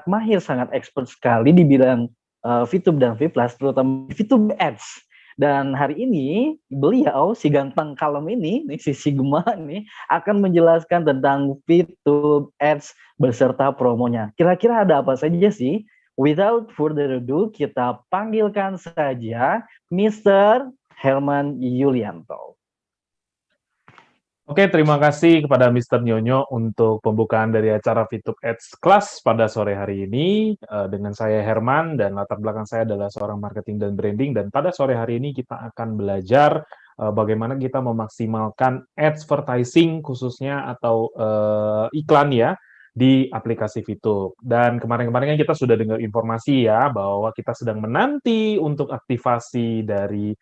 sangat mahir, sangat expert sekali di bidang VTube dan Vplus, terutama VTube Ads. Dan hari ini beliau si ganteng kalem ini, nih, si Sigma nih, akan menjelaskan tentang VTube Ads beserta promonya. Kira-kira ada apa saja sih? Without further ado, kita panggilkan saja Mr. Herman Yulianto. Oke, terima kasih kepada Mr. Nyonyo untuk pembukaan dari acara VTube Ads Class pada sore hari ini. Dengan saya Herman, dan latar belakang saya adalah seorang marketing dan branding. Dan pada sore hari ini kita akan belajar bagaimana kita memaksimalkan advertising khususnya atau iklan ya di aplikasi VTube. Dan kemarin-kemarin kan kita sudah dengar informasi ya bahwa kita sedang menanti untuk aktivasi dari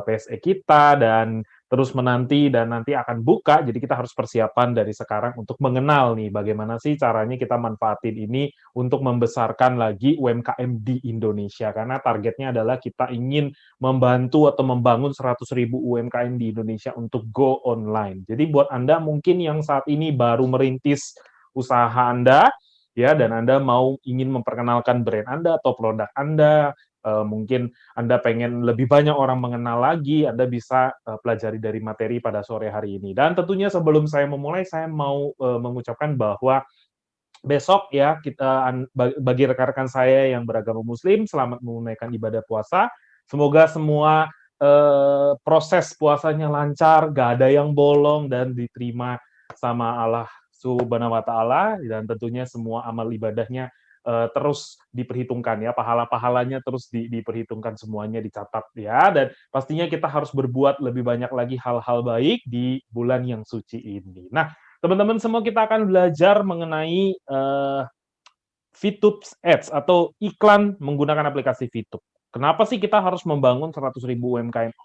PSE kita dan terus menanti dan nanti akan buka, jadi kita harus persiapan dari sekarang untuk mengenal nih bagaimana sih caranya kita manfaatin ini untuk membesarkan lagi UMKM di Indonesia, karena targetnya adalah kita ingin membantu atau membangun 100.000 UMKM di Indonesia untuk go online. Jadi buat Anda mungkin yang saat ini baru merintis usaha Anda, ya, dan Anda mau ingin memperkenalkan brand Anda atau produk Anda, mungkin Anda pengen lebih banyak orang mengenal lagi, Anda bisa pelajari dari materi pada sore hari ini. Dan tentunya sebelum saya memulai, saya mau mengucapkan bahwa besok ya, kita bagi rekan-rekan saya yang beragama Muslim, selamat menunaikan ibadah puasa. Semoga semua proses puasanya lancar, gak ada yang bolong, dan diterima sama Allah Subhanahu wa Ta'ala, dan tentunya semua amal ibadahnya terus diperhitungkan ya, pahala-pahalanya terus diperhitungkan, semuanya dicatat ya, dan pastinya kita harus berbuat lebih banyak lagi hal-hal baik di bulan yang suci ini. Nah, teman-teman semua, kita akan belajar mengenai VTube Ads atau iklan menggunakan aplikasi VTube. Kenapa sih kita harus membangun 100.000 UMKM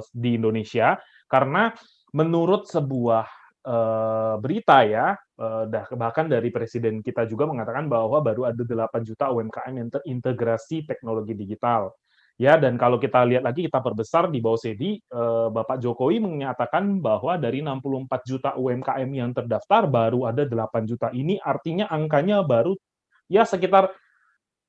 di Indonesia? Karena menurut sebuah berita ya, bahkan dari presiden kita juga mengatakan bahwa baru ada 8 juta UMKM yang terintegrasi teknologi digital. Ya, dan kalau kita lihat lagi, kita perbesar di bawah sedi, Bapak Jokowi menyatakan bahwa dari 64 juta UMKM yang terdaftar, baru ada 8 juta. Ini artinya angkanya baru ya sekitar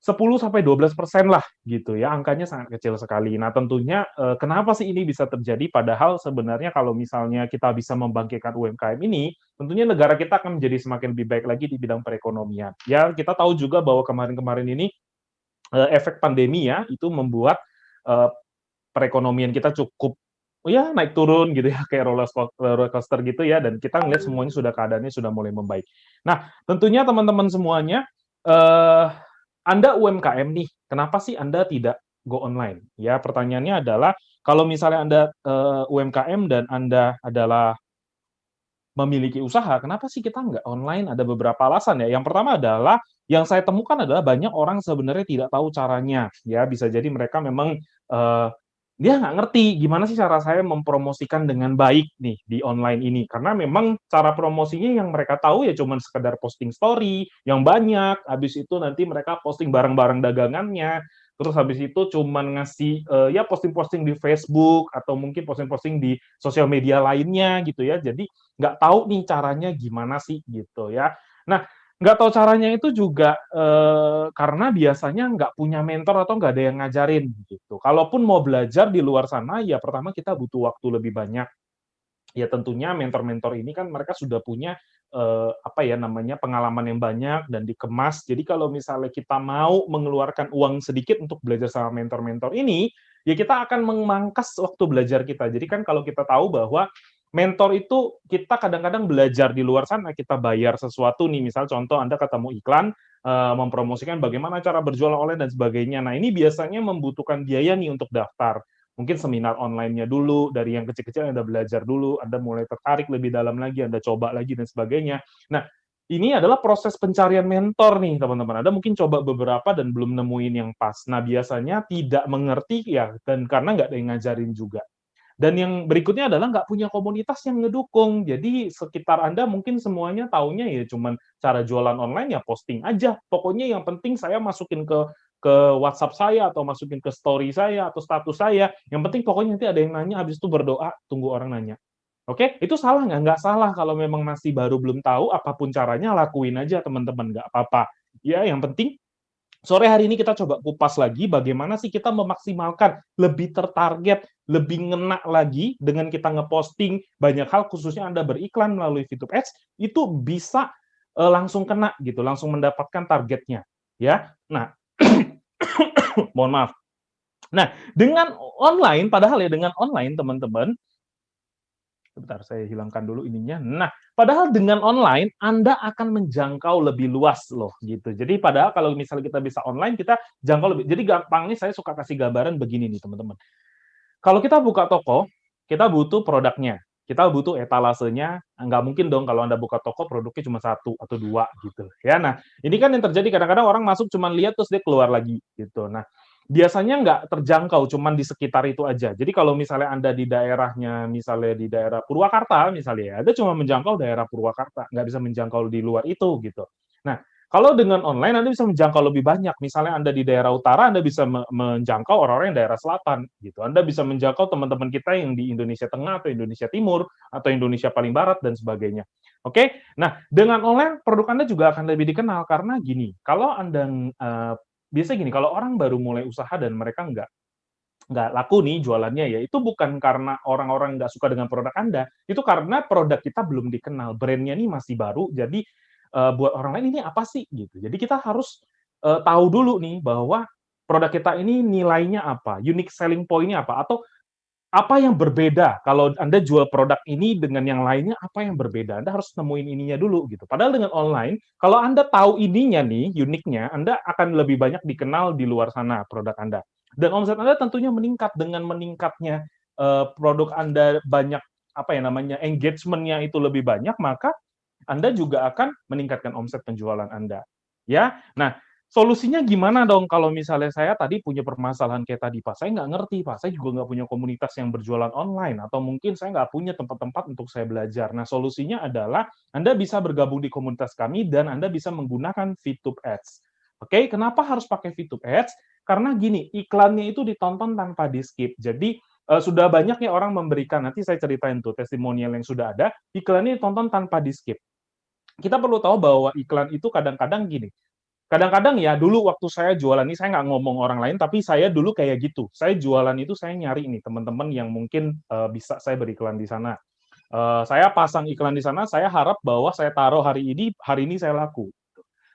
10-12% lah gitu ya, angkanya sangat kecil sekali. Nah, tentunya kenapa sih ini bisa terjadi, padahal sebenarnya kalau misalnya kita bisa membangkitkan UMKM ini, tentunya negara kita akan menjadi semakin lebih baik lagi di bidang perekonomian. Ya, kita tahu juga bahwa kemarin-kemarin ini efek pandemi ya, itu membuat perekonomian kita cukup ya naik turun gitu ya, kayak roller coaster gitu ya, dan kita ngelihat semuanya sudah, keadaannya sudah mulai membaik. Nah, tentunya teman-teman semuanya, Anda UMKM nih, kenapa sih Anda tidak go online? Ya, pertanyaannya adalah, kalau misalnya Anda UMKM dan Anda adalah memiliki usaha, kenapa sih kita nggak online? Ada beberapa alasan ya. Yang pertama adalah, yang saya temukan adalah banyak orang sebenarnya tidak tahu caranya. Ya, bisa jadi mereka memang dia nggak ngerti gimana sih cara saya mempromosikan dengan baik nih di online ini. Karena memang cara promosinya yang mereka tahu ya cuman sekedar posting story yang banyak, habis itu nanti mereka posting barang-barang dagangannya, terus habis itu cuman ngasih ya posting-posting di Facebook atau mungkin posting-posting di sosial media lainnya gitu ya. Jadi nggak tahu nih caranya gimana sih gitu ya. Nah, nggak tahu caranya itu juga karena biasanya nggak punya mentor atau nggak ada yang ngajarin gitu. Kalaupun mau belajar di luar sana, ya pertama kita butuh waktu lebih banyak. Ya tentunya mentor-mentor ini kan mereka sudah punya apa ya namanya, pengalaman yang banyak dan dikemas. Jadi kalau misalnya kita mau mengeluarkan uang sedikit untuk belajar sama mentor-mentor ini, ya kita akan memangkas waktu belajar kita. Jadi kan kalau kita tahu bahwa mentor itu kita kadang-kadang belajar di luar sana, kita bayar sesuatu nih, misal contoh Anda ketemu iklan mempromosikan bagaimana cara berjualan online dan sebagainya. Nah, ini biasanya membutuhkan biaya nih untuk daftar. Mungkin seminar online-nya dulu, dari yang kecil-kecil Anda belajar dulu, Anda mulai tertarik lebih dalam lagi, Anda coba lagi dan sebagainya. Nah, ini adalah proses pencarian mentor nih, teman-teman. Anda mungkin coba beberapa dan belum nemuin yang pas. Nah, biasanya tidak mengerti ya, dan karena nggak ada yang ngajarin juga. Dan yang berikutnya adalah nggak punya komunitas yang ngedukung. Jadi sekitar Anda mungkin semuanya taunya ya cuman cara jualan online, ya posting aja. Pokoknya yang penting saya masukin ke WhatsApp saya atau masukin ke story saya atau status saya. Yang penting pokoknya nanti ada yang nanya, habis itu berdoa, tunggu orang nanya. Oke, itu salah nggak? Nggak salah. Kalau memang masih baru belum tahu, apapun caranya lakuin aja teman-teman, nggak apa-apa. Ya, yang penting Sore hari ini kita coba kupas lagi bagaimana sih kita memaksimalkan, lebih tertarget, lebih ngena lagi dengan kita ngeposting banyak hal, khususnya Anda beriklan melalui VTube Ads, itu bisa langsung kena gitu, langsung mendapatkan targetnya, ya. Nah, mohon maaf. Nah, dengan online, padahal ya dengan online teman-teman, sebentar saya hilangkan dulu ininya. Nah, padahal dengan online Anda akan menjangkau lebih luas loh gitu. Jadi padahal kalau misalnya kita bisa online kita jangkau lebih. Jadi gampangnya saya suka kasih gambaran begini nih teman-teman. Kalau kita buka toko, kita butuh produknya. Kita butuh etalasenya, nggak mungkin dong kalau Anda buka toko produknya cuma satu atau dua gitu. Ya, nah ini kan yang terjadi kadang-kadang orang masuk cuma lihat terus dia keluar lagi gitu. Nah biasanya nggak terjangkau, cuma di sekitar itu aja. Jadi kalau misalnya Anda di daerahnya, misalnya di daerah Purwakarta misalnya ya, Anda cuma menjangkau daerah Purwakarta, nggak bisa menjangkau di luar itu gitu. Nah kalau dengan online Anda bisa menjangkau lebih banyak. Misalnya Anda di daerah utara, Anda bisa menjangkau orang-orang yang daerah selatan gitu. Anda bisa menjangkau teman-teman kita yang di Indonesia Tengah atau Indonesia Timur atau Indonesia paling barat dan sebagainya. Oke. Nah, dengan online produk Anda juga akan lebih dikenal karena gini, kalau Anda biasanya gini, kalau orang baru mulai usaha dan mereka nggak laku nih jualannya ya, itu bukan karena orang-orang nggak suka dengan produk Anda, itu karena produk kita belum dikenal, brand-nya nih masih baru, jadi buat orang lain ini apa sih gitu. Jadi kita harus tahu dulu nih bahwa produk kita ini nilainya apa, unique selling point-nya apa, atau apa yang berbeda kalau Anda jual produk ini dengan yang lainnya, apa yang berbeda? Anda harus nemuin ininya dulu gitu. Padahal dengan online, kalau Anda tahu ininya nih, uniknya, Anda akan lebih banyak dikenal di luar sana produk Anda. Dan omset Anda tentunya meningkat dengan meningkatnya produk Anda banyak apa ya namanya engagement-nya itu lebih banyak, maka Anda juga akan meningkatkan omset penjualan Anda. Ya, nah solusinya gimana dong kalau misalnya saya tadi punya permasalahan kayak tadi, Pak? Saya nggak ngerti, Pak. Saya juga nggak punya komunitas yang berjualan online, atau mungkin saya nggak punya tempat-tempat untuk saya belajar. Nah, solusinya adalah Anda bisa bergabung di komunitas kami dan Anda bisa menggunakan VTube Ads. Oke, kenapa harus pakai VTube Ads? Karena gini, iklannya itu ditonton tanpa di-skip. Jadi, sudah banyak ya orang memberikan, nanti saya ceritain tuh testimonial yang sudah ada, iklannya ditonton tanpa di-skip. Kita perlu tahu bahwa iklan itu kadang-kadang gini, kadang-kadang ya dulu waktu saya jualan ini, saya nggak ngomong orang lain, tapi saya dulu kayak gitu. Saya jualan itu saya nyari nih teman-teman yang mungkin bisa saya beriklan di sana. Saya pasang iklan di sana, saya harap bahwa saya taruh hari ini saya laku.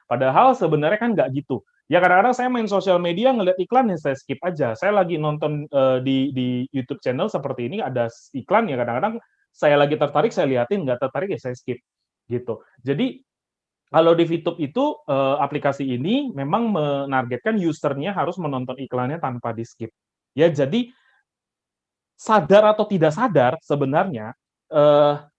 Padahal sebenarnya kan nggak gitu. Ya kadang-kadang saya main sosial media ngeliat iklan ya saya skip aja. Saya lagi nonton di YouTube channel seperti ini ada iklan ya kadang-kadang saya lagi tertarik saya liatin, nggak tertarik ya saya skip gitu. Jadi kalau di VTube itu aplikasi ini memang menargetkan usernya harus menonton iklannya tanpa di skip. Ya jadi sadar atau tidak sadar sebenarnya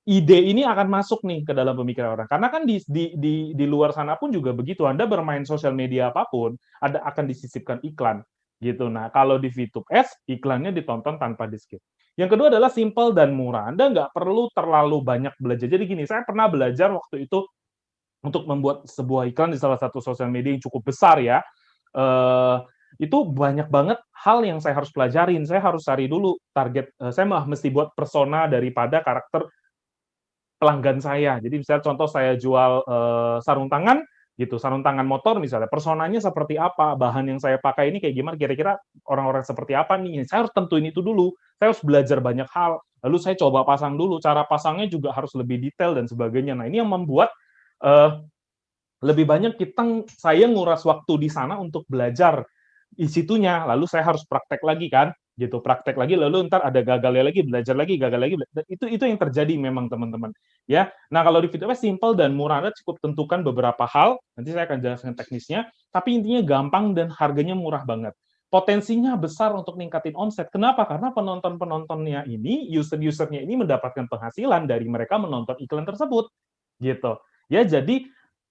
ide ini akan masuk nih ke dalam pemikiran orang. Karena kan di luar sana pun juga begitu. Anda bermain sosial media apapun, ada akan disisipkan iklan gitu. Nah, kalau di VTube Ads iklannya ditonton tanpa di skip. Yang kedua adalah simple dan murah. Anda nggak perlu terlalu banyak belajar. Jadi gini, saya pernah belajar waktu itu untuk membuat sebuah iklan di salah satu sosial media yang cukup besar ya. Itu banyak banget hal yang saya harus pelajarin. Saya harus cari dulu target, saya mesti buat persona daripada karakter pelanggan saya. Jadi misalnya contoh saya jual sarung tangan gitu, sarung tangan motor misalnya, personanya seperti apa, bahan yang saya pakai ini kayak gimana, kira-kira orang-orang seperti apa nih. Saya harus tentuin itu dulu. Saya harus belajar banyak hal. Lalu saya coba pasang dulu, cara pasangnya juga harus lebih detail dan sebagainya. Nah, ini yang membuat lebih banyak saya nguras waktu di sana untuk belajar di situnya, lalu saya harus praktek lagi kan, gitu, praktek lagi, lalu ntar ada gagalnya lagi, belajar lagi, gagal lagi, itu yang terjadi memang teman-teman, ya. Nah kalau di VTube simple dan murah, Anda cukup tentukan beberapa hal, nanti saya akan jelaskan teknisnya, tapi intinya gampang dan harganya murah banget. Potensinya besar untuk ningkatin omset. Kenapa? Karena penonton-penontonnya ini, user-usernya ini mendapatkan penghasilan dari mereka menonton iklan tersebut, gitu. Ya, jadi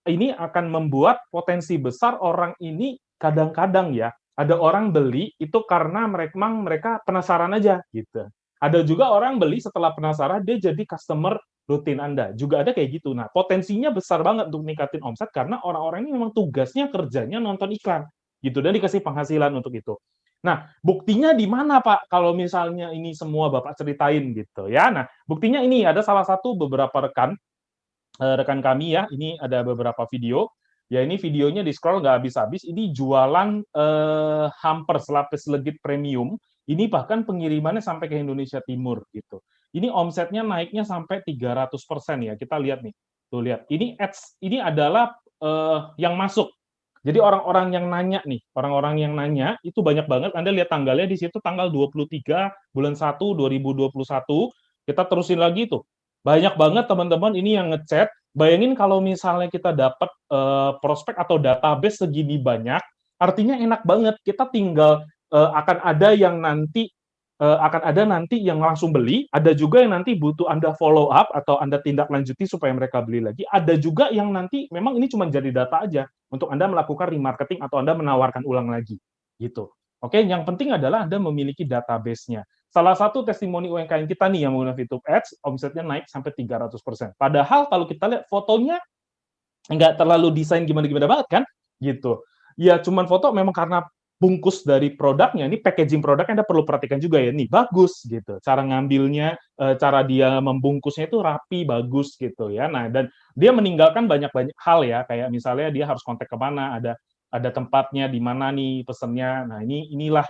ini akan membuat potensi besar orang ini kadang-kadang ya, ada orang beli itu karena mereka penasaran aja gitu. Ada juga orang beli setelah penasaran dia jadi customer rutin Anda. Juga ada kayak gitu. Nah, potensinya besar banget untuk ningkatin omset karena orang-orang ini memang tugasnya kerjanya nonton iklan gitu dan dikasih penghasilan untuk itu. Nah, buktinya di mana Pak kalau misalnya ini semua Bapak ceritain gitu ya. Nah, buktinya ini ada salah satu beberapa rekan kami ya, ini ada beberapa video. Ya ini videonya di scroll nggak habis-habis. Ini jualan hampers lapis legit premium. Ini bahkan pengirimannya sampai ke Indonesia Timur gitu. Ini omsetnya naiknya sampai 300% ya. Kita lihat nih. Tuh lihat. Ini ads, ini adalah yang masuk. Jadi orang-orang yang nanya nih, orang-orang yang nanya itu banyak banget. Anda lihat tanggalnya di situ tanggal 23 bulan 1 2021. Kita terusin lagi tuh. Banyak banget teman-teman ini yang ngechat. Bayangin kalau misalnya kita dapat prospek atau database segini banyak, artinya enak banget. Kita tinggal akan ada yang nanti yang langsung beli, ada juga yang nanti butuh Anda follow up atau Anda tindak lanjuti supaya mereka beli lagi. Ada juga yang nanti memang ini cuma jadi data aja untuk Anda melakukan remarketing atau Anda menawarkan ulang lagi. Gitu. Oke, yang penting adalah Anda memiliki database-nya. Salah satu testimoni UMKM kita nih yang menggunakan VTube Ads, omsetnya naik sampai 300%. Padahal kalau kita lihat fotonya nggak terlalu desain gimana-gimana banget kan, gitu. Ya cuman foto memang karena bungkus dari produknya, ini packaging produknya Anda perlu perhatikan juga ya, nih bagus gitu, cara ngambilnya, cara dia membungkusnya itu rapi, bagus gitu ya. Nah dan dia meninggalkan banyak-banyak hal ya, kayak misalnya dia harus kontak kemana, ada tempatnya di mana nih pesennya. Nah inilah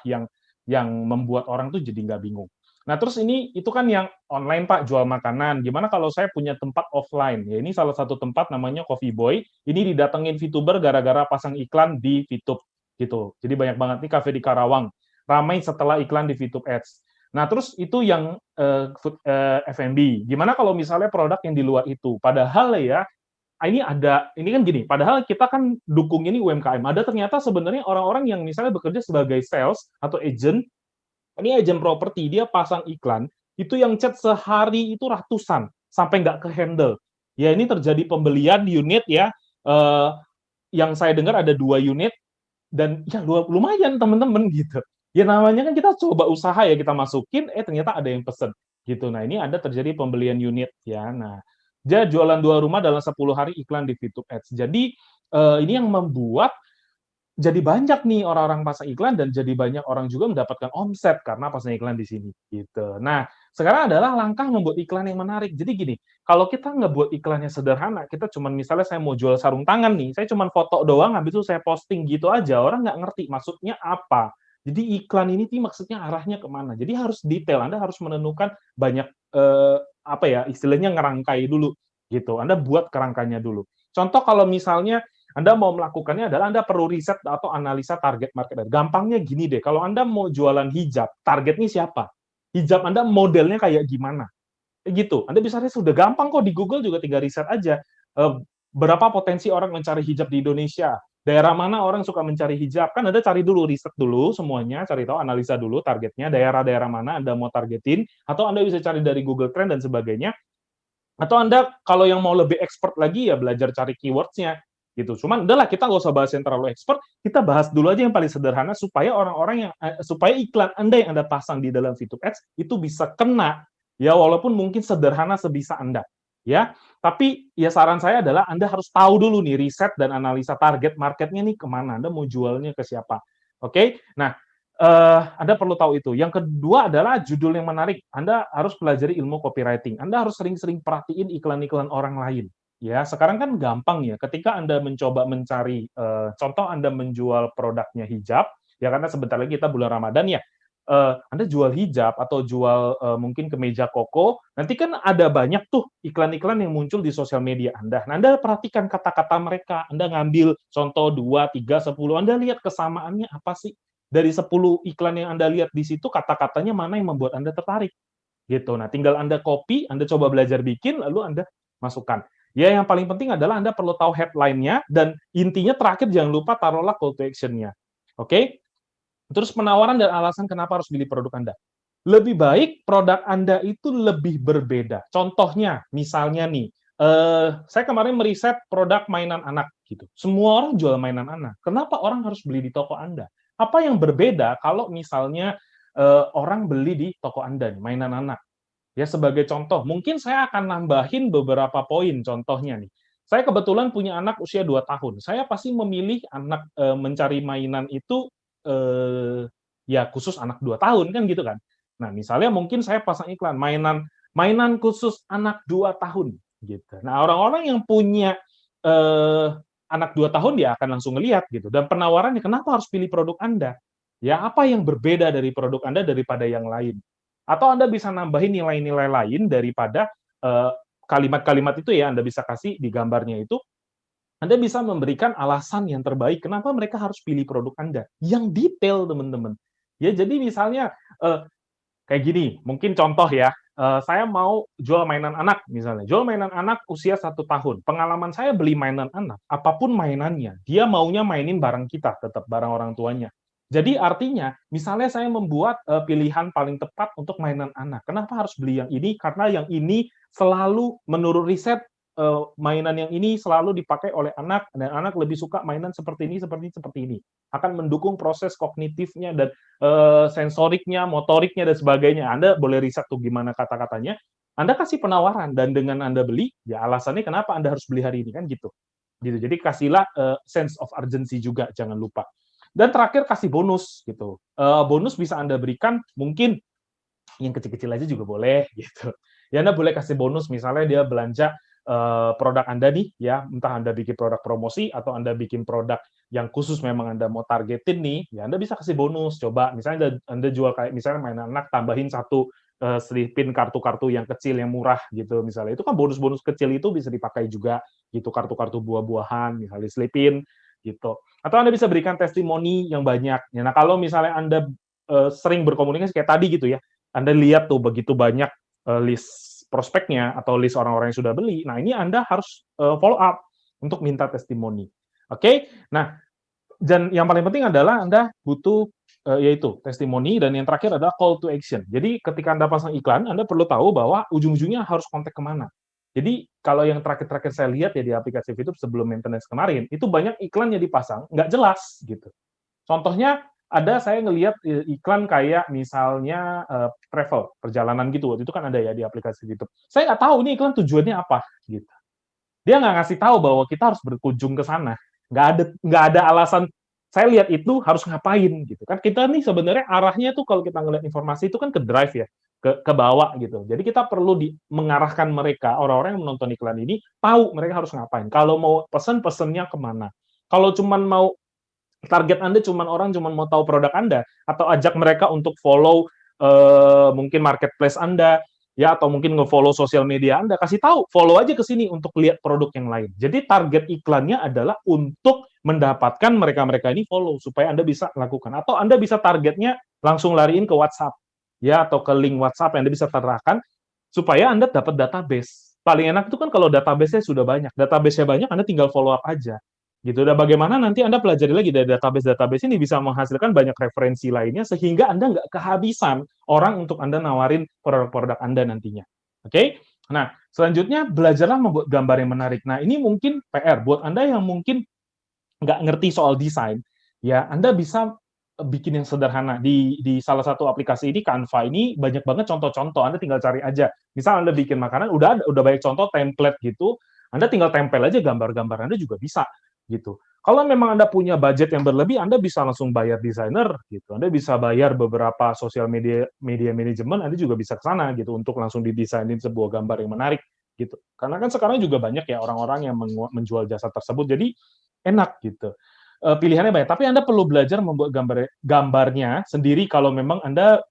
yang membuat orang tuh jadi nggak bingung. Nah, terus ini itu kan yang online, Pak, jual makanan. Gimana kalau saya punya tempat offline? Ya, ini salah satu tempat namanya Coffee Boy. Ini didatengin VTuber gara-gara pasang iklan di VTube gitu. Jadi banyak banget nih kafe di Karawang ramai setelah iklan di VTube Ads. Nah, terus itu yang F&B. Gimana kalau misalnya produk yang di luar itu? Padahal ya ini kan gini, padahal kita kan dukung ini UMKM. Ada ternyata sebenarnya orang-orang yang misalnya bekerja sebagai sales atau agent, ini agent properti, dia pasang iklan, itu yang chat sehari itu ratusan, sampai nggak ke-handle. Ya ini terjadi pembelian unit ya, yang saya dengar ada 2 unit, dan ya lumayan teman-teman gitu. Ya namanya kan kita coba usaha ya, kita masukin, ternyata ada yang pesen gitu. Nah ini ada terjadi pembelian unit ya. Nah dia jualan 2 rumah dalam 10 hari iklan di VTube Ads. Jadi ini yang membuat jadi banyak nih orang-orang pasang iklan dan jadi banyak orang juga mendapatkan omset karena pasang iklan di sini gitu. Nah, sekarang adalah langkah membuat iklan yang menarik. Jadi gini, kalau kita ngebuat iklannya sederhana, kita cuman misalnya saya mau jual sarung tangan nih, saya cuman foto doang, habis itu saya posting gitu aja, orang nggak ngerti maksudnya apa. Jadi iklan ini tuh maksudnya arahnya kemana. Jadi harus detail, Anda harus menemukan banyak apa ya istilahnya ngerangkai dulu gitu. Anda buat kerangkanya dulu. Contoh kalau misalnya anda mau melakukannya adalah Anda perlu riset atau analisa target market. Gampangnya gini deh, kalau Anda mau jualan hijab, targetnya siapa? Hijab Anda modelnya kayak gimana? Gitu. Anda bisa riset, sudah gampang kok di Google juga tinggal riset aja. Berapa potensi orang mencari hijab di Indonesia? Daerah mana orang suka mencari hijab? Kan Anda cari dulu, riset dulu semuanya, cari tahu, analisa dulu targetnya, daerah-daerah mana Anda mau targetin, atau Anda bisa cari dari Google Trend dan sebagainya. Atau Anda kalau yang mau lebih expert lagi ya belajar cari keywords-nya gitu. Cuman udahlah kita nggak usah bahas yang terlalu expert, kita bahas dulu aja yang paling sederhana supaya orang-orang yang supaya iklan Anda yang Anda pasang di dalam VTube Ads itu bisa kena ya walaupun mungkin sederhana sebisa Anda ya. Tapi ya saran saya adalah Anda harus tahu dulu nih riset dan analisa target marketnya nih kemana, Anda mau jualnya ke siapa. Oke? Nah, Anda perlu tahu itu. Yang kedua adalah judul yang menarik. Anda harus pelajari ilmu copywriting. Anda harus sering-sering perhatiin iklan-iklan orang lain. Ya, sekarang kan gampang ya. Ketika Anda mencoba mencari, contoh Anda menjual produknya hijab, ya karena sebentar lagi kita bulan Ramadan ya. Anda jual hijab atau jual mungkin kemeja koko, nanti kan ada banyak tuh iklan-iklan yang muncul di sosial media Anda. Nah, Anda perhatikan kata-kata mereka. Anda ngambil contoh 2, 3, 10. Anda lihat kesamaannya apa sih? Dari 10 iklan yang Anda lihat di situ, kata-katanya mana yang membuat Anda tertarik? Gitu. Nah, tinggal Anda copy, Anda coba belajar bikin, lalu Anda masukkan. Ya, yang paling penting adalah Anda perlu tahu headline-nya, dan intinya terakhir jangan lupa taruhlah call to action-nya. Oke? Terus penawaran dan alasan kenapa harus beli produk Anda. Lebih baik produk Anda itu lebih berbeda. Contohnya, misalnya nih, saya kemarin meriset produk mainan anak gitu. Semua orang jual mainan anak. Kenapa orang harus beli di toko Anda? Apa yang berbeda kalau misalnya orang beli di toko Anda nih, mainan anak? Ya sebagai contoh, mungkin saya akan nambahin beberapa poin contohnya nih. Saya kebetulan punya anak usia 2 tahun. Saya pasti memilih anak mencari mainan itu ya khusus anak 2 tahun kan gitu kan. Nah, misalnya mungkin saya pasang iklan mainan khusus anak 2 tahun gitu. Nah, orang-orang yang punya anak 2 tahun dia akan langsung ngelihat gitu. Dan penawarannya, kenapa harus pilih produk Anda? Ya, apa yang berbeda dari produk Anda daripada yang lain? Atau Anda bisa nambahin nilai-nilai lain daripada kalimat-kalimat itu ya, Anda bisa kasih di gambarnya itu, Anda bisa memberikan alasan yang terbaik kenapa mereka harus pilih produk Anda, yang detail teman-teman. Ya, jadi misalnya kayak gini, mungkin contoh ya, saya mau jual mainan anak misalnya, jual mainan anak usia 1 tahun. Pengalaman saya beli mainan anak, apapun mainannya, dia maunya mainin barang kita, tetap barang orang tuanya. Jadi artinya, misalnya saya membuat pilihan paling tepat untuk mainan anak. Kenapa harus beli yang ini? Karena yang ini selalu menurut riset mainan yang ini selalu dipakai oleh anak dan anak lebih suka mainan seperti ini, seperti ini, seperti ini. Akan mendukung proses kognitifnya dan sensoriknya, motoriknya dan sebagainya. Anda boleh riset tuh gimana kata-katanya. Anda kasih penawaran dan dengan Anda beli, ya alasannya kenapa Anda harus beli hari ini kan gitu. Gitu. Jadi kasihlah sense of urgency juga, jangan lupa. Dan terakhir kasih bonus gitu. Bonus bisa Anda berikan mungkin yang kecil-kecil aja juga boleh gitu. Ya Anda boleh kasih bonus misalnya dia belanja produk Anda nih ya, entah Anda bikin produk promosi atau Anda bikin produk yang khusus memang Anda mau targetin nih, ya Anda bisa kasih bonus. Coba misalnya Anda jual kayak misalnya mainan anak tambahin satu selipin kartu-kartu yang kecil yang murah gitu misalnya. Itu kan bonus-bonus kecil itu bisa dipakai juga gitu, kartu-kartu buah-buahan misalnya selipin gitu. Atau Anda bisa berikan testimoni yang banyak. Ya, nah kalau misalnya Anda sering berkomunikasi kayak tadi gitu ya, Anda lihat tuh begitu banyak list prospeknya atau list orang-orang yang sudah beli. Nah, ini Anda harus follow up untuk minta testimoni. Oke? Nah, dan yang paling penting adalah Anda butuh yaitu testimoni dan yang terakhir adalah call to action. Jadi ketika Anda pasang iklan, Anda perlu tahu bahwa ujung-ujungnya harus kontak kemana. Jadi kalau yang terakhir-terakhir saya lihat ya di aplikasi YouTube sebelum maintenance kemarin, itu banyak iklan yang dipasang, nggak jelas gitu. Contohnya ada saya ngelihat iklan kayak misalnya travel, perjalanan gitu. Waktu itu kan ada ya di aplikasi YouTube. Saya nggak tahu ini iklan tujuannya apa gitu. Dia nggak ngasih tahu bahwa kita harus berkunjung ke sana. Nggak ada alasan saya lihat itu harus ngapain gitu kan. Kita nih sebenarnya arahnya tuh kalau kita ngelihat informasi itu kan ke drive ya, ke bawah gitu. Jadi kita perlu mengarahkan mereka, orang-orang yang menonton iklan ini, tahu mereka harus ngapain. Kalau mau pesennya kemana. Kalau cuman mau target Anda orang cuma mau tahu produk Anda atau ajak mereka untuk follow mungkin marketplace Anda ya atau mungkin nge-follow sosial media Anda, kasih tahu follow aja ke sini untuk lihat produk yang lain. Jadi target iklannya adalah untuk mendapatkan mereka-mereka ini follow supaya Anda bisa lakukan atau Anda bisa targetnya langsung lariin ke WhatsApp ya atau ke link WhatsApp yang Anda bisa terapkan supaya Anda dapat database. Paling enak itu kan kalau database-nya sudah banyak. Database-nya banyak, Anda tinggal follow up aja gitu. Dan bagaimana nanti Anda pelajari lagi dari database-database ini bisa menghasilkan banyak referensi lainnya sehingga Anda nggak kehabisan orang untuk Anda nawarin produk-produk Anda nantinya. Oke? Nah, selanjutnya belajarlah membuat gambar yang menarik. Nah, ini mungkin PR buat Anda yang mungkin nggak ngerti soal desain, ya Anda bisa bikin yang sederhana. Di salah satu aplikasi ini, Canva ini banyak banget contoh-contoh, Anda tinggal cari aja. Misal Anda bikin makanan, udah banyak contoh template gitu, Anda tinggal tempel aja gambar-gambar Anda juga bisa gitu. Kalau memang Anda punya budget yang berlebih, Anda bisa langsung bayar desainer gitu. Anda bisa bayar beberapa sosial media manajemen, Anda juga bisa ke sana gitu untuk langsung didesainin sebuah gambar yang menarik gitu. Karena kan sekarang juga banyak ya orang-orang yang menjual jasa tersebut. Jadi enak gitu. Pilihannya banyak, tapi Anda perlu belajar membuat gambarnya sendiri kalau memang Anda,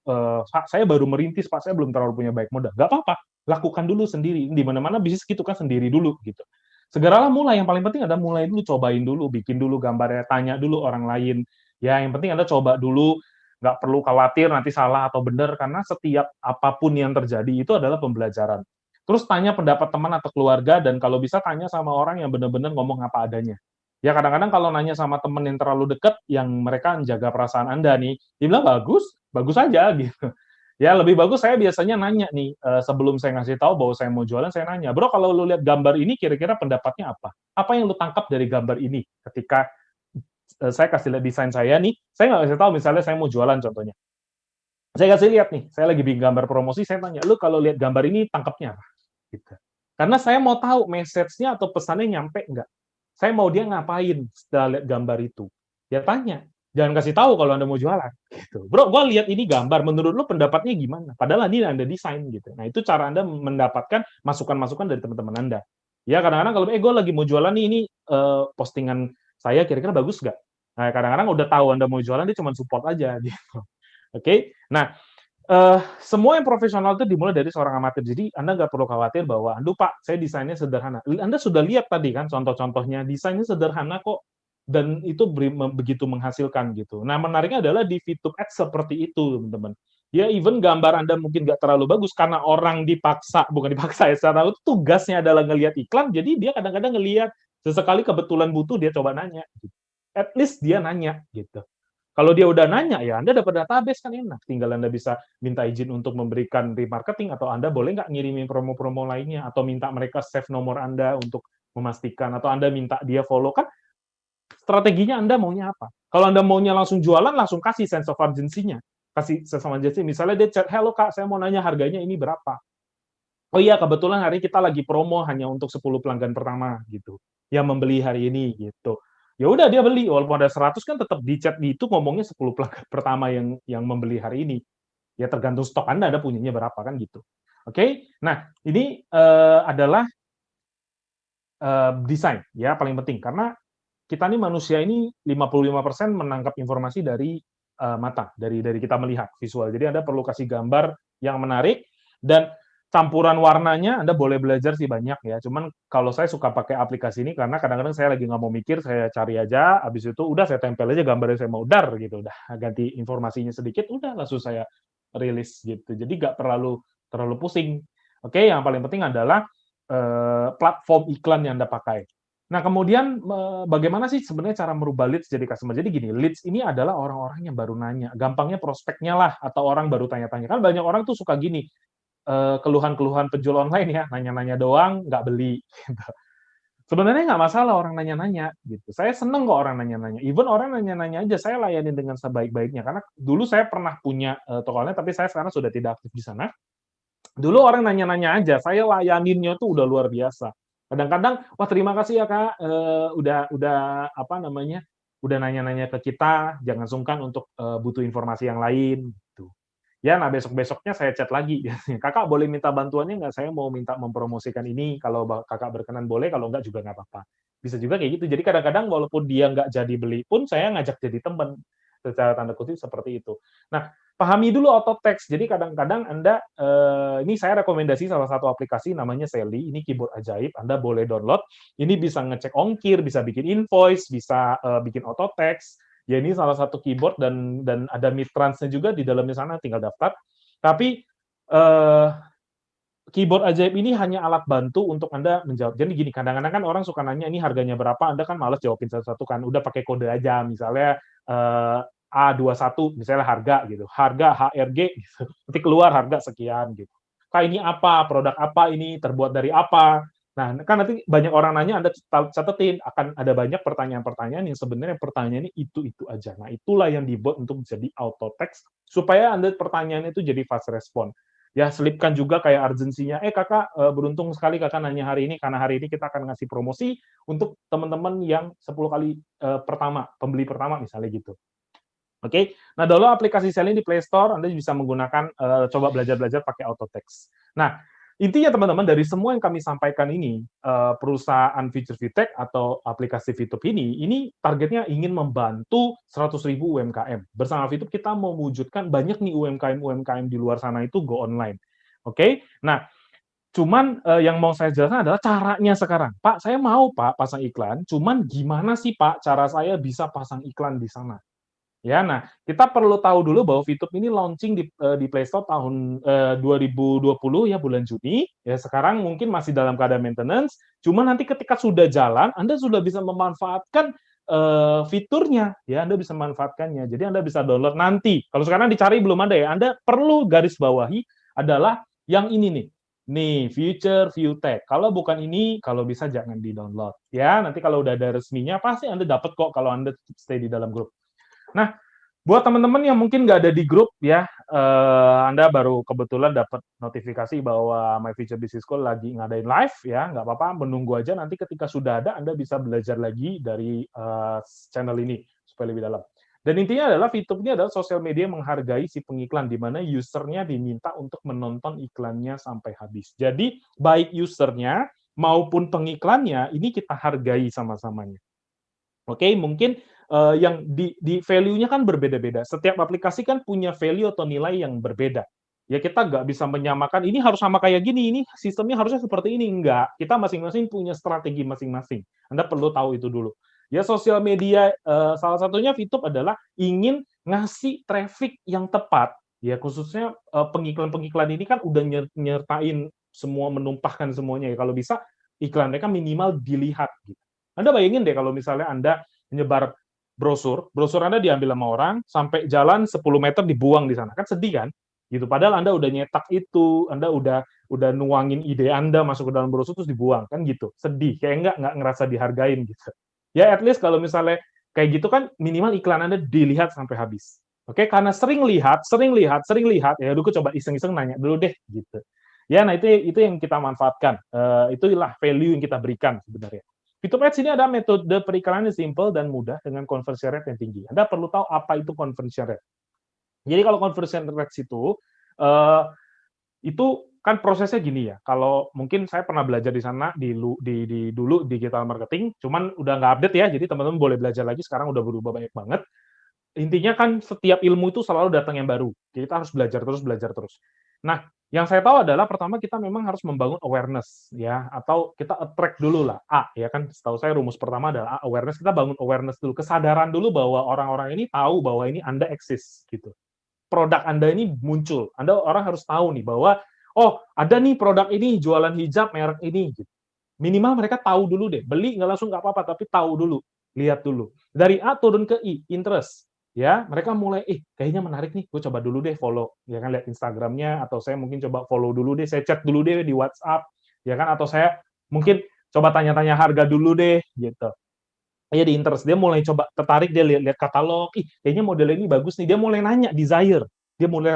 Pak, saya baru merintis, Pak, saya belum terlalu punya banyak modal. Nggak apa-apa, lakukan dulu sendiri. Di mana-mana bisnis gitu kan sendiri dulu gitu. Segeralah mulai, yang paling penting adalah mulai dulu, cobain dulu, bikin dulu gambarnya, tanya dulu orang lain. Ya, yang penting Anda coba dulu, nggak perlu khawatir nanti salah atau benar, karena setiap apapun yang terjadi itu adalah pembelajaran. Terus tanya pendapat teman atau keluarga, dan kalau bisa tanya sama orang yang benar-benar ngomong apa adanya. Ya kadang-kadang kalau nanya sama temen yang terlalu dekat, yang mereka menjaga perasaan Anda nih, dia bilang bagus, bagus aja gitu. Ya lebih bagus saya biasanya nanya nih, sebelum saya ngasih tahu bahwa saya mau jualan, saya nanya, "Bro, kalau lu lihat gambar ini kira-kira pendapatnya apa? Apa yang lu tangkap dari gambar ini?" Ketika saya kasih lihat desain saya nih, saya nggak kasih tahu misalnya saya mau jualan contohnya. Saya kasih lihat nih, saya lagi bikin gambar promosi, saya tanya, "Lu kalau lihat gambar ini tangkapnya apa?" Gitu. Karena saya mau tahu message-nya atau pesannya nyampe nggak. Saya mau dia ngapain setelah lihat gambar itu. Ya tanya, jangan kasih tahu kalau Anda mau jualan. Gitu. Bro, gue lihat ini gambar, menurut lu pendapatnya gimana? Padahal ini Anda desain gitu. Nah itu cara Anda mendapatkan masukan-masukan dari teman-teman Anda. Ya kadang-kadang kalau gue lagi mau jualan nih, ini postingan saya kira-kira bagus nggak? Nah kadang-kadang udah tahu Anda mau jualan, dia cuma support aja gitu. Oke, nah semua yang profesional itu dimulai dari seorang amatir. Jadi Anda nggak perlu khawatir bahwa, aduh Pak, saya desainnya sederhana. Anda sudah lihat tadi kan contoh-contohnya, desainnya sederhana kok, dan itu begitu menghasilkan gitu. Nah menariknya adalah di VTube Ads seperti itu teman-teman. Ya even gambar Anda mungkin nggak terlalu bagus karena orang dipaksa, bukan dipaksa ya, secara itu tugasnya adalah ngelihat iklan, jadi dia kadang-kadang ngelihat, sesekali kebetulan butuh dia coba nanya. Gitu. At least dia nanya gitu. Kalau dia udah nanya, ya Anda dapat database kan enak. Tinggal Anda bisa minta izin untuk memberikan remarketing, atau Anda boleh nggak ngirimin promo-promo lainnya, atau minta mereka save nomor Anda untuk memastikan, atau Anda minta dia follow. Kan strateginya Anda maunya apa? Kalau Anda maunya langsung jualan, langsung kasih sense of urgency-nya. Kasih sense of urgency. Misalnya dia chat, hello Kak, saya mau nanya harganya ini berapa? Oh iya, kebetulan hari kita lagi promo hanya untuk 10 pelanggan pertama gitu. Yang membeli hari ini gitu. Ya udah dia beli, walaupun ada 100 kan tetap di chat itu ngomongnya 10 pelanggan pertama yang membeli hari ini. Ya tergantung stok Anda punyanya berapa kan gitu. Oke. Nah, ini adalah desain ya paling penting karena kita nih manusia ini 55% menangkap informasi dari mata, dari kita melihat visual. Jadi Anda perlu kasih gambar yang menarik dan campuran warnanya Anda boleh belajar sih banyak ya. Cuman kalau saya suka pakai aplikasi ini karena kadang-kadang saya lagi nggak mau mikir, saya cari aja, habis itu udah saya tempel aja gambar yang saya mau dar gitu, udah ganti informasinya sedikit, udah langsung saya rilis gitu. Jadi nggak terlalu pusing. Oke, yang paling penting adalah platform iklan yang Anda pakai. Nah, kemudian bagaimana sih sebenarnya cara merubah leads jadi customer? Jadi gini, leads ini adalah orang-orang yang baru nanya. Gampangnya prospeknya lah, atau orang baru tanya-tanya. Kan banyak orang tuh suka gini, keluhan-keluhan penjual online ya, nanya-nanya doang, nggak beli. Gitu. Sebenarnya nggak masalah orang nanya-nanya, gitu. Saya seneng kok orang nanya-nanya. Even orang nanya-nanya aja, saya layani dengan sebaik-baiknya. Karena dulu saya pernah punya toko online, tapi saya sekarang sudah tidak aktif di sana. Dulu orang nanya-nanya aja, saya layaninnya tuh udah luar biasa. Kadang-kadang, wah terima kasih ya Kak, udah apa namanya, udah nanya-nanya ke kita, jangan sungkan untuk butuh informasi yang lain, gitu. Ya, nah besok-besoknya saya chat lagi, Kakak boleh minta bantuannya nggak? Saya mau minta mempromosikan ini, kalau Kakak berkenan boleh, kalau nggak juga nggak apa-apa. Bisa juga kayak gitu. Jadi kadang-kadang walaupun dia nggak jadi beli pun, saya ngajak jadi teman, secara tanda kutip seperti itu. Nah, pahami dulu auto text. Jadi kadang-kadang Anda, ini saya rekomendasi salah satu aplikasi namanya Sally, ini keyboard ajaib, Anda boleh download. Ini bisa ngecek ongkir, bisa bikin invoice, bisa bikin auto text. Ya ini salah satu keyboard dan ada Mitrans-nya juga di dalamnya sana, tinggal daftar. Tapi keyboard ajaib ini hanya alat bantu untuk Anda menjawab. Jadi gini, kadang-kadang kan orang suka nanya ini harganya berapa, Anda kan males jawabin satu-satu kan, udah pakai kode aja, misalnya A21 misalnya harga gitu, harga HRG gitu. Nanti keluar harga sekian gitu. Kak ini apa, produk apa ini, terbuat dari apa. Nah, kan nanti banyak orang nanya, Anda catetin, akan ada banyak pertanyaan-pertanyaan yang sebenarnya pertanyaannya itu-itu aja. Nah, itulah yang dibuat untuk jadi auto text, supaya Anda pertanyaannya itu jadi fast respon. Ya, selipkan juga kayak urgensinya, Kakak, beruntung sekali Kakak nanya hari ini, karena hari ini kita akan ngasih promosi untuk teman-teman yang 10 kali pembeli pertama, misalnya gitu. Oke, nah download aplikasi Sally di Play Store, Anda bisa menggunakan coba belajar-belajar pakai auto text. Nah, intinya teman-teman dari semua yang kami sampaikan ini, perusahaan Future Fitech atau aplikasi VTube ini targetnya ingin membantu 100.000 UMKM. Bersama VTube kita mau mewujudkan banyak nih UMKM di luar sana itu go online. Oke, nah cuman yang mau saya jelaskan adalah caranya sekarang. Pak, saya mau Pak pasang iklan, cuman gimana sih Pak cara saya bisa pasang iklan di sana? Ya, nah kita perlu tahu dulu bahwa VTube ini launching di Play Store tahun 2020 ya bulan Juni. Ya sekarang mungkin masih dalam keadaan maintenance. Cuma nanti ketika sudah jalan, Anda sudah bisa memanfaatkan fiturnya. Ya, Anda bisa memanfaatkannya. Jadi Anda bisa download nanti. Kalau sekarang dicari belum ada ya. Anda perlu garis bawahi adalah yang ini nih. Nih, Future View Tech. Kalau bukan ini, kalau bisa jangan di-download. Ya, nanti kalau udah ada resminya, pasti Anda dapat kok kalau Anda stay di dalam grup. Nah, buat teman-teman yang mungkin nggak ada di grup ya, Anda baru kebetulan dapat notifikasi bahwa My Future Business School lagi ngadain live ya, nggak apa-apa, menunggu aja nanti ketika sudah ada Anda bisa belajar lagi dari channel ini supaya lebih dalam. Dan intinya adalah VTube ini adalah sosial media menghargai si pengiklan, di mana usernya diminta untuk menonton iklannya sampai habis. Jadi baik usernya maupun pengiklannya, ini kita hargai sama-samanya. Oke, mungkin yang di value-nya kan berbeda-beda. Setiap aplikasi kan punya value atau nilai yang berbeda. Ya kita nggak bisa menyamakan ini harus sama kayak gini, ini sistemnya harusnya seperti ini. Enggak, kita masing-masing punya strategi masing-masing. Anda perlu tahu itu dulu. Ya sosial media, salah satunya VTube adalah ingin ngasih traffic yang tepat. Ya khususnya pengiklan-pengiklan ini kan udah nyertain semua, menumpahkan semuanya ya. Kalau bisa iklan mereka minimal dilihat. Gitu. Anda bayangin deh kalau misalnya Anda menyebar brosur Anda diambil sama orang, sampai jalan 10 meter dibuang di sana. Kan sedih kan? Gitu. Padahal Anda udah nyetak itu, Anda udah nuangin ide Anda masuk ke dalam brosur terus dibuang, kan gitu. Sedih, kayak nggak ngerasa dihargain gitu. Ya at least kalau misalnya kayak gitu kan minimal iklan Anda dilihat sampai habis. Oke, karena sering lihat, ya dulu coba iseng-iseng nanya dulu deh gitu. Ya, nah itu yang kita manfaatkan. Itulah value yang kita berikan sebenarnya. VTube Ads ini ada metode periklanan yang simple dan mudah dengan conversion rate yang tinggi. Anda perlu tahu apa itu conversion rate. Jadi kalau conversion rate itu kan prosesnya gini ya. Kalau mungkin saya pernah belajar di sana dulu digital marketing, cuman udah nggak update ya. Jadi teman-teman boleh belajar lagi. Sekarang udah berubah banyak banget. Intinya kan setiap ilmu itu selalu datang yang baru. Jadi kita harus belajar terus. Nah, yang saya tahu adalah pertama kita memang harus membangun awareness ya, atau kita attract dulu lah. Ya kan setahu saya rumus pertama adalah awareness. Kita bangun awareness dulu, kesadaran dulu bahwa orang-orang ini tahu bahwa ini Anda eksis gitu. Produk Anda ini muncul. Orang harus tahu nih bahwa oh, ada nih produk ini jualan hijab merek ini gitu. Minimal mereka tahu dulu deh. Beli nggak langsung nggak apa-apa, tapi tahu dulu, lihat dulu. Dari A turun ke I, interest. Ya, mereka mulai, kayaknya menarik nih, gue coba dulu deh follow. Ya kan, lihat Instagramnya, atau saya mungkin coba follow dulu deh, saya chat dulu deh di WhatsApp. Ya kan, atau saya mungkin coba tanya-tanya harga dulu deh, gitu. Ya di interest, dia mulai coba tertarik, dia lihat katalog, kayaknya model ini bagus nih, dia mulai nanya, desire. Dia mulai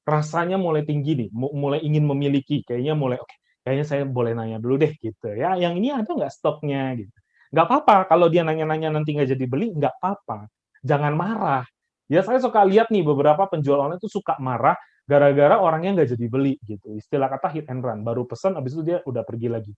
rasanya mulai tinggi nih, mulai ingin memiliki, kayaknya mulai, oke, kayaknya saya boleh nanya dulu deh, gitu ya. Yang ini ada nggak stoknya, gitu. Nggak apa-apa, kalau dia nanya-nanya nanti nggak jadi beli, nggak apa-apa. Jangan marah. Ya saya suka lihat nih, beberapa penjual online itu suka marah, gara-gara orangnya nggak jadi beli, gitu. Istilah kata hit and run, baru pesan, abis itu dia udah pergi lagi.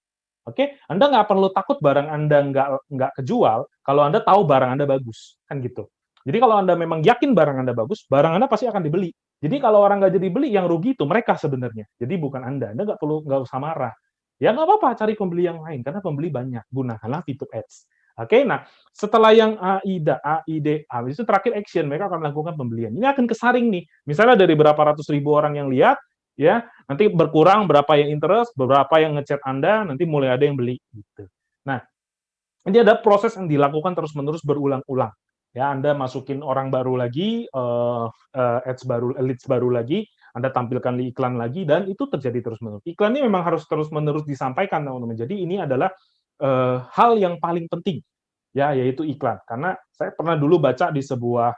Oke, Anda nggak perlu takut barang Anda nggak kejual, kalau Anda tahu barang Anda bagus, kan gitu. Jadi kalau Anda memang yakin barang Anda bagus, barang Anda pasti akan dibeli. Jadi kalau orang nggak jadi beli, yang rugi itu mereka sebenarnya. Jadi bukan Anda nggak usah marah. Ya nggak apa-apa, cari pembeli yang lain, karena pembeli banyak. Gunakanlah VTube Ads. Oke, nah setelah yang A, itu terakhir action, mereka akan melakukan pembelian. Ini akan kesaring nih. Misalnya dari berapa ratus ribu orang yang lihat, ya nanti berkurang berapa yang interest, beberapa yang ngechat Anda, nanti mulai ada yang beli gitu. Nah, ini ada proses yang dilakukan terus-menerus berulang-ulang. Ya, Anda masukin orang baru lagi, leads baru lagi, Anda tampilkan di iklan lagi, dan itu terjadi terus-menerus. Iklan ini memang harus terus-menerus disampaikan, teman-teman. Jadi ini adalah hal yang paling penting, ya, yaitu iklan. Karena saya pernah dulu baca di sebuah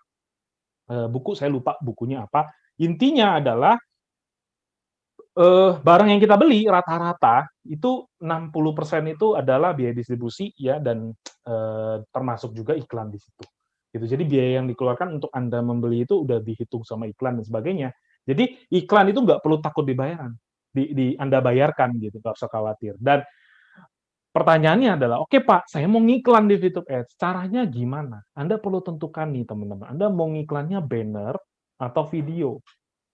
buku, saya lupa bukunya apa. Intinya adalah barang yang kita beli rata-rata itu 60% itu adalah biaya distribusi ya, dan termasuk juga iklan di situ. Gitu. Jadi biaya yang dikeluarkan untuk Anda membeli itu udah dihitung sama iklan dan sebagainya. Jadi iklan itu nggak perlu takut dibayaran. Anda bayarkan gitu, nggak usah khawatir. Dan pertanyaannya adalah, oke Pak, saya mau ngiklan di VTube Ads, caranya gimana? Anda perlu tentukan nih teman-teman, Anda mau ngiklannya banner atau video.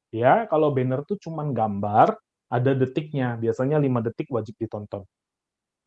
Ya, kalau banner tuh cuman gambar, ada detiknya, biasanya 5 detik wajib ditonton.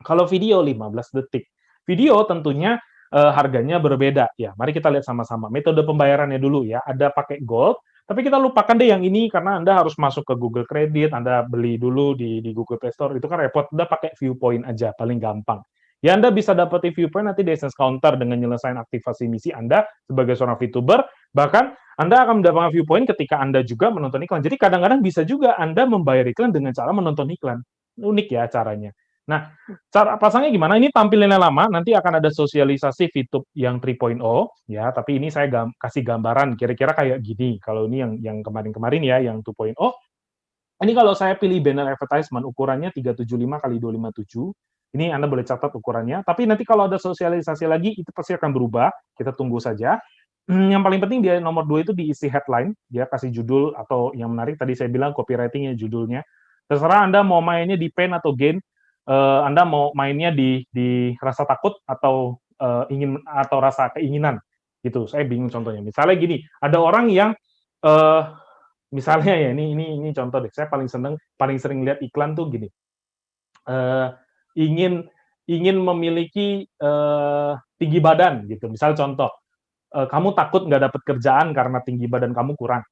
Kalau video 15 detik. Video tentunya harganya berbeda. Ya, mari kita lihat sama-sama. Metode pembayarannya dulu ya. Ada pakai Gold, tapi kita lupakan deh yang ini karena Anda harus masuk ke Google Credit, Anda beli dulu di Google Play Store, itu kan repot. Anda pakai Viewpoint aja, paling gampang. Ya, Anda bisa dapetin Viewpoint nanti di AdSense Counter dengan nyelesain aktivasi misi Anda sebagai seorang VTuber. Bahkan Anda akan mendapatkan Viewpoint ketika Anda juga menonton iklan. Jadi kadang-kadang bisa juga Anda membayar iklan dengan cara menonton iklan. Unik ya caranya. Nah, cara pasangnya gimana? Ini tampilannya lama, nanti akan ada sosialisasi VTube yang 3.0 ya, tapi ini saya kasih gambaran kira-kira kayak gini. Kalau ini yang kemarin-kemarin ya, yang 2.0. Ini kalau saya pilih banner advertisement, ukurannya 375 kali 257. Ini Anda boleh catat ukurannya, tapi nanti kalau ada sosialisasi lagi, itu pasti akan berubah. Kita tunggu saja. Yang paling penting dia nomor 2 itu diisi headline, dia kasih judul atau yang menarik, tadi saya bilang copywriting-nya, judulnya. Terserah Anda mau mainnya di pen atau gain, Anda mau mainnya di rasa takut atau rasa keinginan gitu. Saya bingung contohnya. Misalnya gini, ada orang yang eh, misalnya ya ini contoh deh. Saya paling sering lihat iklan tuh gini. eh, ingin ingin memiliki tinggi badan gitu. Misal contoh, kamu takut nggak dapat kerjaan karena tinggi badan kamu kurang,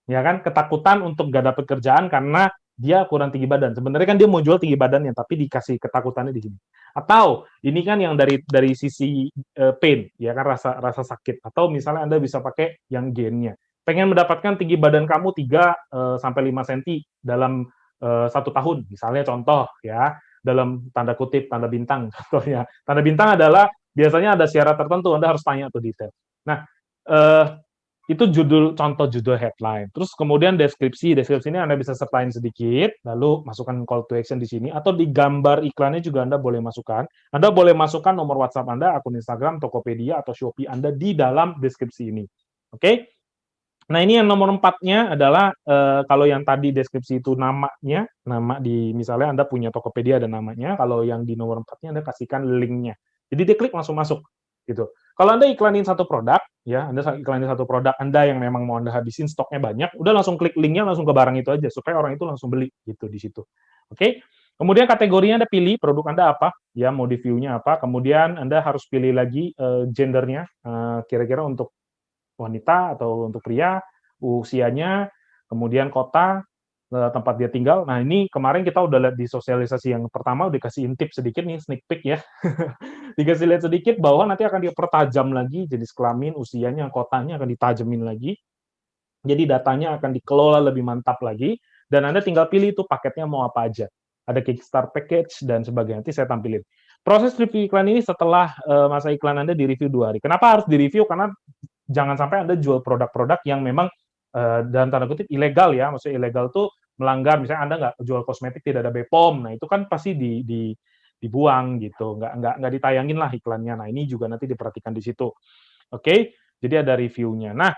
ya kan? Ketakutan untuk nggak dapat kerjaan karena dia kurang tinggi badan. Sebenarnya kan dia mau jual tinggi badannya, tapi dikasih ketakutannya di sini. Atau ini kan yang dari sisi pain, ya kan rasa rasa sakit. Atau misalnya Anda bisa pakai yang gainnya. Pengen mendapatkan tinggi badan kamu 3 sampai 5 cm dalam 1 tahun, misalnya contoh ya, dalam tanda kutip tanda bintang contohnya. Tanda bintang adalah biasanya ada syarat tertentu, Anda harus tanya tuh detail. Nah, eh, itu contoh judul headline. Terus kemudian deskripsi ini Anda bisa sertain sedikit, lalu masukkan call to action di sini, atau di gambar iklannya juga Anda boleh masukkan. Anda boleh masukkan nomor WhatsApp Anda, akun Instagram, Tokopedia, atau Shopee Anda di dalam deskripsi ini. Oke? Nah, ini yang nomor 4-nya adalah, kalau yang tadi deskripsi itu namanya, nama di misalnya Anda punya Tokopedia ada namanya, kalau yang di nomor 4-nya Anda kasihkan link-nya. Jadi dia klik langsung masuk, gitu. Kalau Anda iklanin satu produk, ya, Anda iklanin satu produk Anda yang memang mau Anda habisin, stoknya banyak, udah langsung klik link-nya langsung ke barang itu aja, supaya orang itu langsung beli, gitu, di situ. Oke? Kemudian kategorinya Anda pilih, produk Anda apa, ya, mau di view-nya apa, kemudian Anda harus pilih lagi gendernya, kira-kira untuk wanita atau untuk pria, usianya, kemudian kota, tempat dia tinggal. Nah, ini kemarin kita udah lihat di sosialisasi yang pertama, udah kasihin tips sedikit nih, sneak peek ya. Dikasih lihat sedikit bahwa nanti akan dipertajam lagi jenis kelamin, usianya, kotanya akan ditajemin lagi. Jadi datanya akan dikelola lebih mantap lagi, dan Anda tinggal pilih itu paketnya mau apa aja. Ada Kickstart package dan sebagainya. Nanti saya tampilin. Proses review iklan ini setelah masa iklan Anda di review 2 hari. Kenapa harus di review? Karena jangan sampai Anda jual produk-produk yang memang dalam tanda kutip ilegal ya. Maksudnya ilegal tuh melanggar, misalnya Anda nggak jual kosmetik tidak ada BPOM. Nah, itu kan pasti dibuang gitu. Nggak ditayangin lah iklannya. Nah, ini juga nanti diperhatikan di situ. Oke, jadi ada reviewnya. Nah,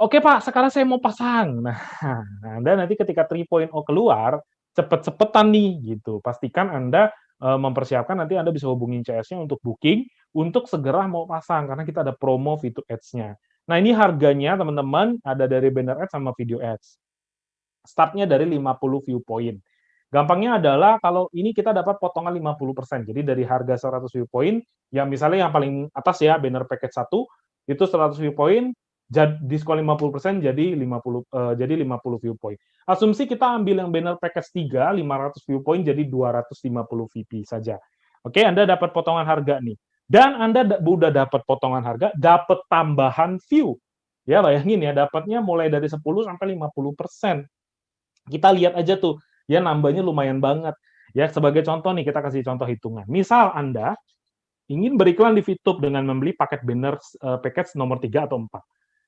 oke Pak, sekarang saya mau pasang. Nah, Anda nanti ketika 3.0 keluar, cepet-cepetan nih gitu. Pastikan Anda mempersiapkan, nanti Anda bisa hubungin CS-nya untuk booking, untuk segera mau pasang, karena kita ada promo Fitur Ads-nya. Nah, ini harganya teman-teman ada dari banner ads sama video ads. Startnya dari 50 view point. Gampangnya adalah kalau ini kita dapat potongan 50%. Jadi dari harga 100 view point, yang misalnya yang paling atas ya, banner package 1, itu 100 view point, diskon 50% jadi 50 view point. Asumsi kita ambil yang banner package 3, 500 view point jadi 250 VP saja. Oke, Anda dapat potongan harga nih. Dan Anda udah dapat potongan harga, dapat tambahan view. Ya, bayangin ya, dapatnya mulai dari 10 sampai 50%. Kita lihat aja tuh, ya nambahnya lumayan banget. Ya, sebagai contoh nih, kita kasih contoh hitungan. Misal Anda ingin beriklan di VTube dengan membeli paket banner package nomor 3 atau 4.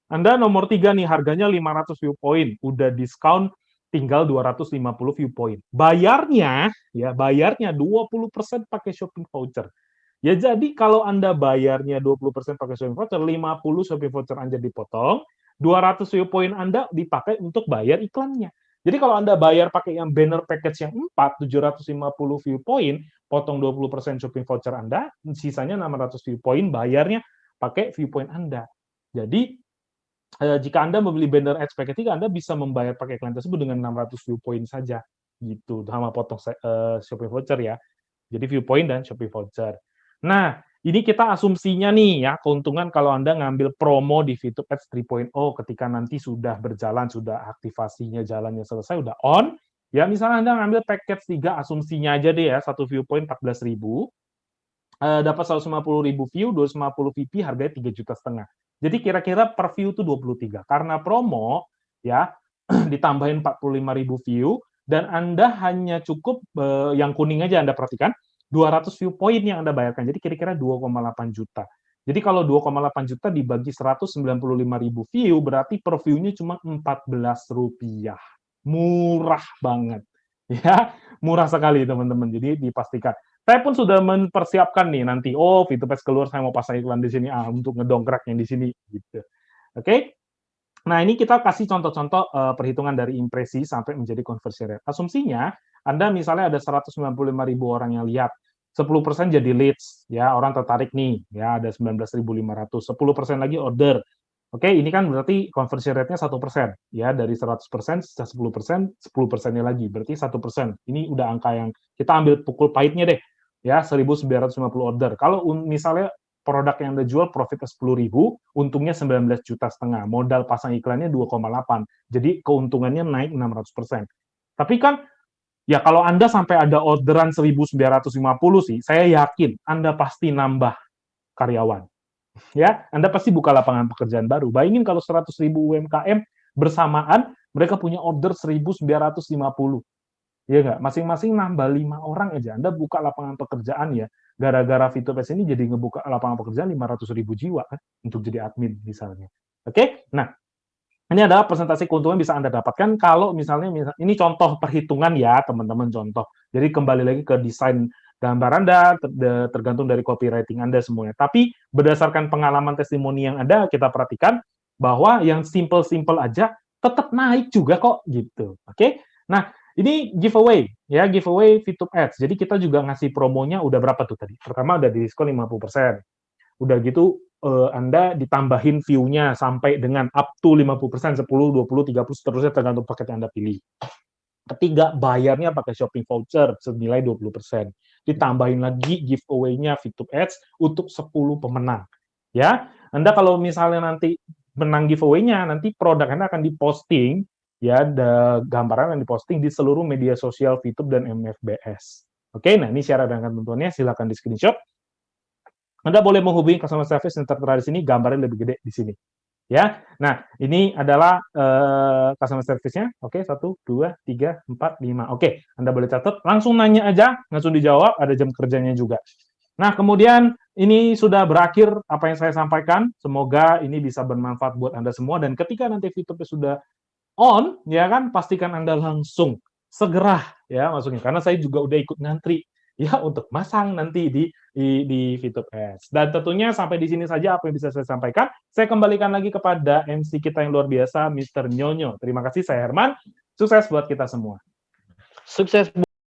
Anda nomor 3 nih, harganya 500 view point, udah diskon tinggal 250 view point. Bayarnya 20% pakai shopping voucher. Ya jadi kalau Anda bayarnya 20% pakai shopping voucher, 50 shopping voucher Anda dipotong, 200 view point Anda dipakai untuk bayar iklannya. Jadi kalau Anda bayar pakai yang banner package yang 4, 750 view point, potong 20% shopping voucher Anda, sisanya 600 view point, bayarnya pakai view point Anda. Jadi jika Anda membeli banner ads paket 3, Anda bisa membayar pakai iklan tersebut dengan 600 view point saja, gitu, sama potong shopping voucher ya. Jadi view point dan shopping voucher. Nah, ini kita asumsinya nih ya, keuntungan kalau Anda ngambil promo di VTube Ads 3.0 ketika nanti sudah berjalan, sudah aktivasinya jalannya selesai, udah on, ya misalnya Anda ngambil package 3, asumsinya aja deh ya, 1 view point 14.000, dapat 150.000 view, 250 VP, harganya 3,5 juta. Jadi kira-kira per view itu 23. Karena promo, ya, ditambahin 45.000 view, dan Anda hanya cukup, yang kuning aja Anda perhatikan, 200 view point yang Anda bayarkan. Jadi kira-kira 2,8 juta. Jadi kalau 2,8 juta dibagi 195.000 view, berarti per view-nya cuma Rp14. Murah banget. Ya, murah sekali teman-teman. Jadi dipastikan. Saya pun sudah mempersiapkan nih nanti, VTube Ads keluar, saya mau pasang iklan di sini untuk ngedongkrak yang di sini gitu. Oke. Nah, ini kita kasih contoh-contoh perhitungan dari impresi sampai menjadi conversion rate. Asumsinya Anda misalnya ada 195.000 orang yang lihat, 10% jadi leads, ya orang tertarik nih, ya ada 19.500, 10% lagi order. Oke, ini kan berarti conversion rate-nya 1%, ya dari 100%, sisa 10%, 10%-nya lagi, berarti 1%. Ini udah angka yang kita ambil pukul pahitnya deh, ya 1.950 order. Kalau misalnya produk yang Anda jual profitnya 10.000, untungnya 19,5 juta, modal pasang iklannya 2,8, jadi keuntungannya naik 600%. Tapi kan, ya kalau Anda sampai ada orderan 1.950 sih, saya yakin Anda pasti nambah karyawan. Ya, Anda pasti buka lapangan pekerjaan baru. Bayangin kalau 100.000 UMKM bersamaan, mereka punya order 1.950. Ya nggak? Masing-masing nambah 5 orang aja. Anda buka lapangan pekerjaan ya, gara-gara Fitopes ini jadi ngebuka lapangan pekerjaan 500.000 jiwa kan, untuk jadi admin misalnya. Oke? Nah, ini adalah presentasi keuntungan bisa Anda dapatkan kalau misalnya ini contoh perhitungan ya, teman-teman, contoh. Jadi kembali lagi ke desain gambar Anda, tergantung dari copywriting Anda semuanya. Tapi berdasarkan pengalaman testimoni yang ada, kita perhatikan bahwa yang simple-simple aja tetap naik juga kok gitu. Oke? Nah, ini giveaway ya, giveaway Fitup Ads. Jadi kita juga ngasih promonya udah berapa tuh tadi? Pertama udah di diskon 50%. Udah gitu Anda ditambahin view-nya sampai dengan up to 50%, 10, 20, 30, seterusnya tergantung paket yang Anda pilih. Ketiga, bayarnya pakai shopping voucher senilai 20%. Ditambahin lagi giveaway-nya Fitup Ads untuk 10 pemenang. Ya, Anda kalau misalnya nanti menang giveaway-nya, nanti produk Anda akan diposting, ya, gambaran yang diposting di seluruh media sosial Fitup dan MFBS. Oke, nah ini syarat dan ketentuannya, silakan di screenshot. Anda boleh menghubungi customer service yang tertera di sini, gambarnya lebih gede di sini. Ya, nah ini adalah customer service-nya. Oke, 1, 2, 3, 4, 5. Oke, Anda boleh catat. Langsung nanya aja, langsung dijawab. Ada jam kerjanya juga. Nah, kemudian ini sudah berakhir apa yang saya sampaikan. Semoga ini bisa bermanfaat buat Anda semua. Dan ketika nanti Fitup sudah on, ya kan, pastikan Anda langsung segera ya masukin. Karena saya juga udah ikut ngantri ya untuk masang nanti di Fitup Ads. Dan tentunya sampai di sini saja apa yang bisa saya sampaikan. Saya kembalikan lagi kepada MC kita yang luar biasa, Mr. Nyonyo. Terima kasih, saya Herman. Sukses buat kita semua. Sukses